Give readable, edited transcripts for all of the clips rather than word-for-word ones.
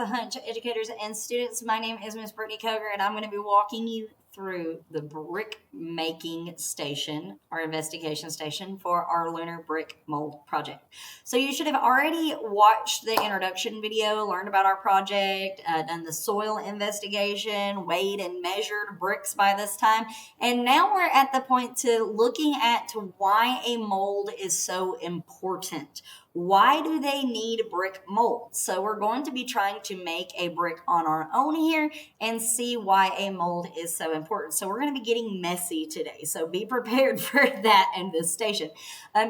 the Hunch educators and students. My name is Miss Brittany Coger, and I'm going to be walking you through the brick making station, our investigation station for our Lunar Brick Mold Project. So you should have already watched the introduction video, learned about our project, done the soil investigation, weighed and measured bricks by this time. And now we're at the point to looking at why a mold is so important. Why do they need brick mold? So we're going to be trying to make a brick on our own here and see why a mold is so important. So we're going to be getting messy today. So be prepared for that in this station.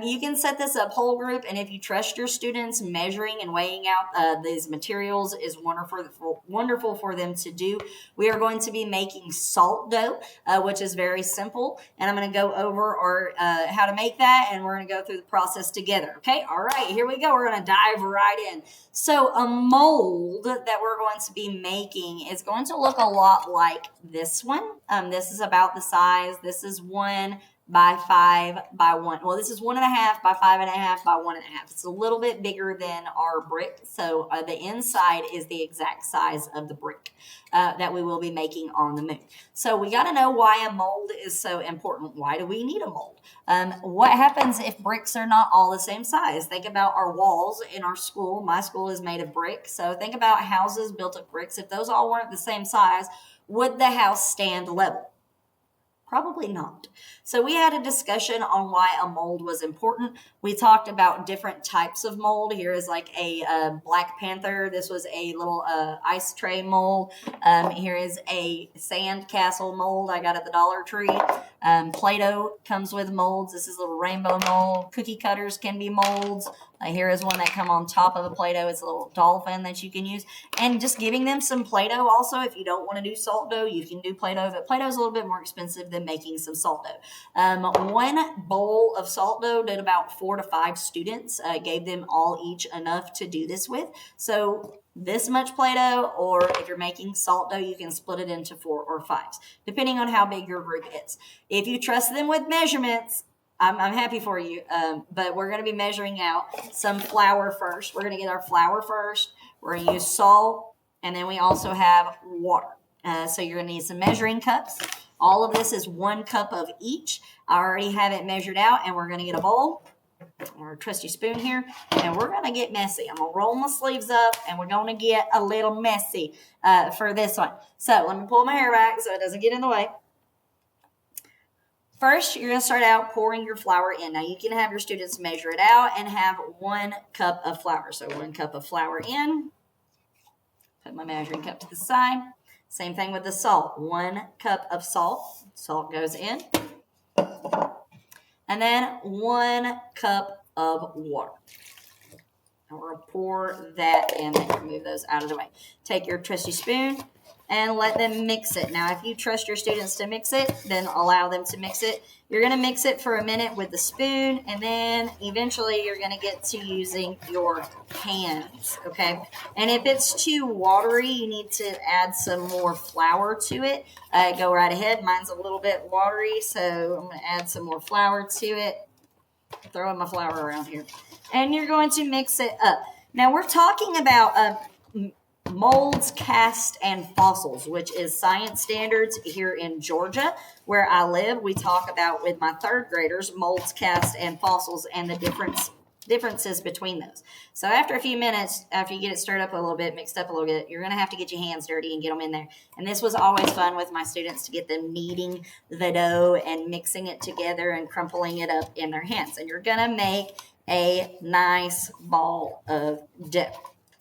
You can set this up whole group, and if you trust your students, measuring and weighing out these materials is wonderful for them to do. We are going to be making salt dough, which is very simple, and I'm going to go over how to make that, and we're going to go through the process together. Okay, all right. Here we go. We're going to dive right in. So a mold that we're going to be making is going to look a lot like this one. This is about the size. This is 1 by 5 by 1. Well, this is 1.5 by 5.5 by 1.5. It's a little bit bigger than our brick. So the inside is the exact size of the brick that we will be making on the moon. So we got to know why a mold is so important. Why do we need a mold? What happens if bricks are not all the same size? Think about our walls in our school. My school is made of brick. So think about houses built of bricks. If those all weren't the same size, would the house stand level? Probably not. So we had a discussion on why a mold was important. We talked about different types of mold. Here is like a Black Panther. This was a little ice tray mold. Here is a sand castle mold I got at the Dollar Tree. Play-Doh comes with molds. This is a little rainbow mold. Cookie cutters can be molds. Here is one that come on top of a Play-Doh. It's a little dolphin that you can use. And just giving them some Play-Doh also. If you don't want to do salt dough, you can do Play-Doh. But Play-Doh is a little bit more expensive than making some salt dough. One bowl of salt dough did about 4 to 5 students. Gave them all each enough to do this with. So this much Play-Doh, or if you're making salt dough, you can split it into 4 or 5s, depending on how big your group is. If you trust them with measurements, I'm happy for you, but we're going to be measuring out some flour first. We're going to get our flour first. We're going to use salt, and then we also have water. So you're going to need some measuring cups. All of this is 1 cup of each. I already have it measured out, and we're going to get a bowl or a trusty spoon here, and we're going to get messy. I'm going to roll my sleeves up, and we're going to get a little messy for this one. So let me pull my hair back so it doesn't get in the way. First, you're going to start out pouring your flour in. Now, you can have your students measure it out and have 1 cup of flour. So 1 cup of flour in. Put my measuring cup to the side. Same thing with the salt. 1 cup of salt. Salt goes in. And then 1 cup of water. And we're going to pour that in there. Move those out of the way. Take your trusty spoon and let them mix it. Now, if you trust your students to mix it, then allow them to mix it. You're going to mix it for a minute with the spoon, and then eventually you're going to get to using your hands, okay? And if it's too watery, you need to add some more flour to it. Go right ahead. Mine's a little bit watery, so I'm going to add some more flour to it. Throwing my flour around here. And you're going to mix it up. Now, we're talking about molds, cast, and fossils, which is science standards here in Georgia, where I live. We talk about with my 3rd graders molds, cast, and fossils, and the differences between those. So after a few minutes, after you get it stirred up a little bit, mixed up a little bit, you're going to have to get your hands dirty and get them in there. And this was always fun with my students, to get them kneading the dough and mixing it together and crumpling it up in their hands. And you're going to make a nice ball of dough.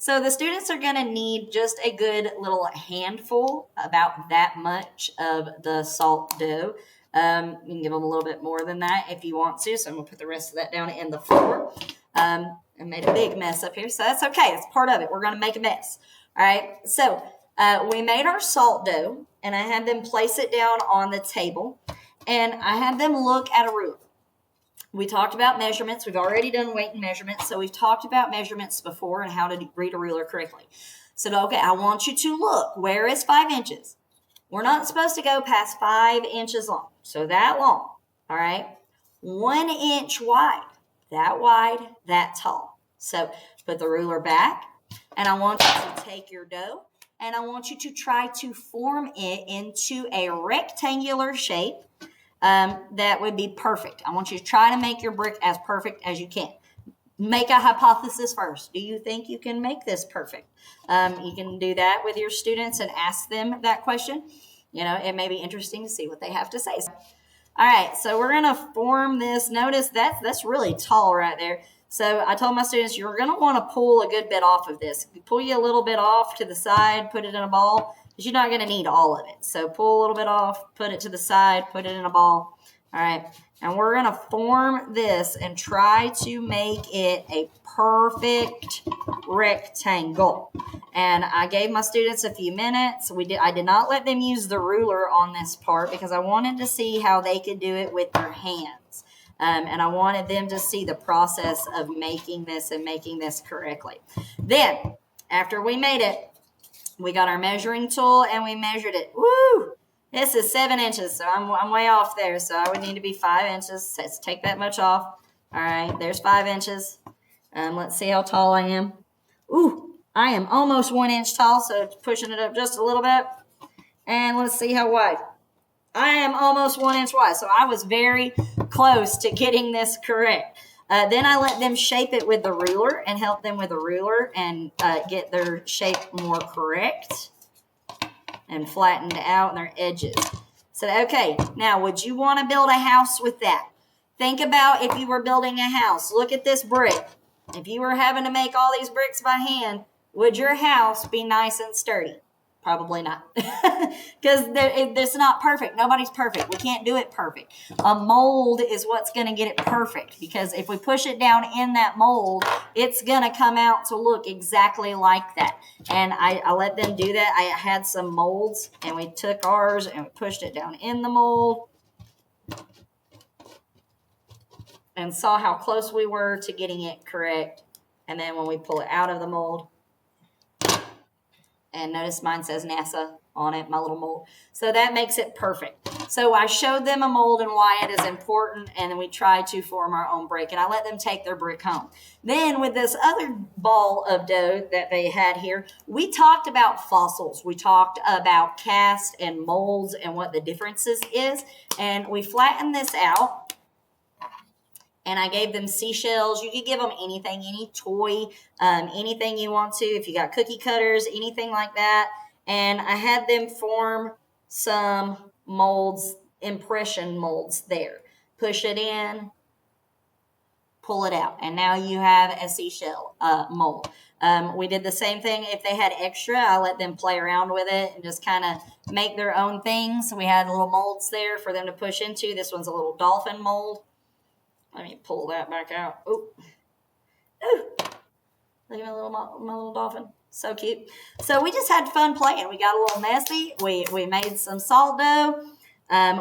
So the students are going to need just a good little handful, about that much of the salt dough. You can give them a little bit more than that if you want to. So I'm going to put the rest of that down in the floor. I made a big mess up here, so that's okay. It's part of it. We're going to make a mess. All right. So we made our salt dough, and I had them place it down on the table, and I had them look at a ruler. We talked about measurements. We've already done weight and measurements. So we've talked about measurements before and how to read a ruler correctly. So, okay, I want you to look. Where is 5 inches? We're not supposed to go past 5 inches long. So that long, all right? 1 inch wide, that tall. So put the ruler back and I want you to take your dough and I want you to try to form it into a rectangular shape that would be perfect. I want you to try to make your brick as perfect as you can. Make a hypothesis first. Do you think you can make this perfect? You can do that with your students and ask them that question. You know, it may be interesting to see what they have to say. All right, so we're going to form this. Notice that's really tall right there. So I told my students you're going to want to pull a good bit off of this. Pull you a little bit off to the side, put it in a ball, because you're not going to need all of it. So pull a little bit off, put it to the side, put it in a ball. All right, and we're going to form this and try to make it a perfect rectangle. And I gave my students a few minutes. I did not let them use the ruler on this part because I wanted to see how they could do it with their hands. And I wanted them to see the process of making this and making this correctly. Then, after we made it, we got our measuring tool and we measured it. Woo! This is 7 inches, so I'm way off there. So I would need to be 5 inches. Let's take that much off. All right, there's 5 inches. Let's see how tall I am. Ooh, I am almost 1 inch tall, so pushing it up just a little bit. And let's see how wide. I am almost 1 inch wide, so I was very close to getting this correct. Then I let them shape it with the ruler and help them with the ruler and get their shape more correct and flattened out in their edges. So, okay, now would you want to build a house with that? Think about if you were building a house. Look at this brick. If you were having to make all these bricks by hand, would your house be nice and sturdy? Probably not, because it's not perfect. Nobody's perfect. We can't do it perfect. A mold is what's going to get it perfect, because if we push it down in that mold, it's going to come out to look exactly like that. And I let them do that. I had some molds, and we took ours and we pushed it down in the mold and saw how close we were to getting it correct. And then when we pull it out of the mold, and notice mine says NASA on it, my little mold. So that makes it perfect. So I showed them a mold and why it is important, and then we tried to form our own brick, and I let them take their brick home. Then with this other ball of dough that they had here, we talked about fossils. We talked about cast and molds and what the differences is, and we flattened this out. And I gave them seashells. You could give them anything, any toy, anything you want to. If you got cookie cutters, anything like that. And I had them form some molds, impression molds there. Push it in, pull it out. And now you have a seashell mold. We did the same thing. If they had extra, I let them play around with it and just kind of make their own things. We had little molds there for them to push into. This one's a little dolphin mold. Let me pull that back out. Ooh. Ooh. Look at my little dolphin. So cute. So we just had fun playing. We got a little messy. We made some salt dough.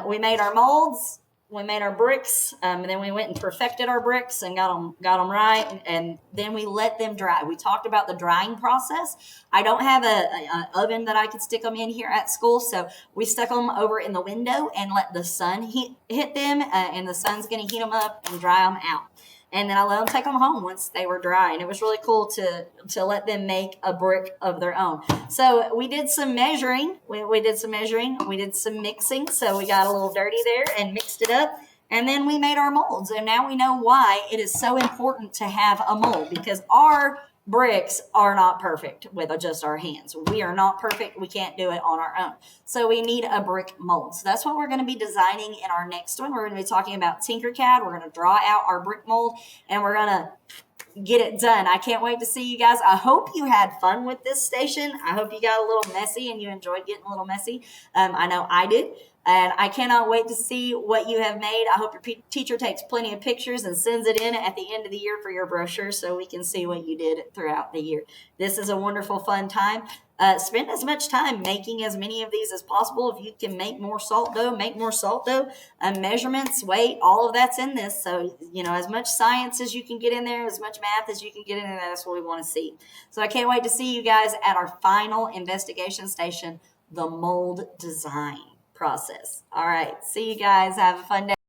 We made our molds. We made our bricks. And then we went and perfected our bricks and got them right. And then we let them dry. We talked about the drying process. I don't have an oven that I could stick them in here at school. So we stuck them over in the window and let the sun hit them. And the sun's going to heat them up and dry them out. And then I let them take them home once they were dry. And it was really cool to let them make a brick of their own. So we did some measuring. We did some measuring. We did some mixing. So we got a little dirty there and mixed it up. And then we made our molds. And now we know why it is so important to have a mold, because our bricks are not perfect with just our hands. We are not perfect. We can't do it on our own. So we need a brick mold. So that's what we're going to be designing in our next one. We're going to be talking about Tinkercad. We're going to draw out our brick mold and we're going to get it done. I can't wait to see you guys. I hope you had fun with this station. I hope you got a little messy and you enjoyed getting a little messy. I know I did. And I cannot wait to see what you have made. I hope your teacher takes plenty of pictures and sends it in at the end of the year for your brochure so we can see what you did throughout the year. This is a wonderful, fun time. Spend as much time making as many of these as possible. If you can make more salt dough, make more salt dough. Measurements, weight, all of that's in this. So, as much science as you can get in there, as much math as you can get in there, that's what we want to see. So I can't wait to see you guys at our final investigation station, the mold design process. All right. See you guys. Have a fun day.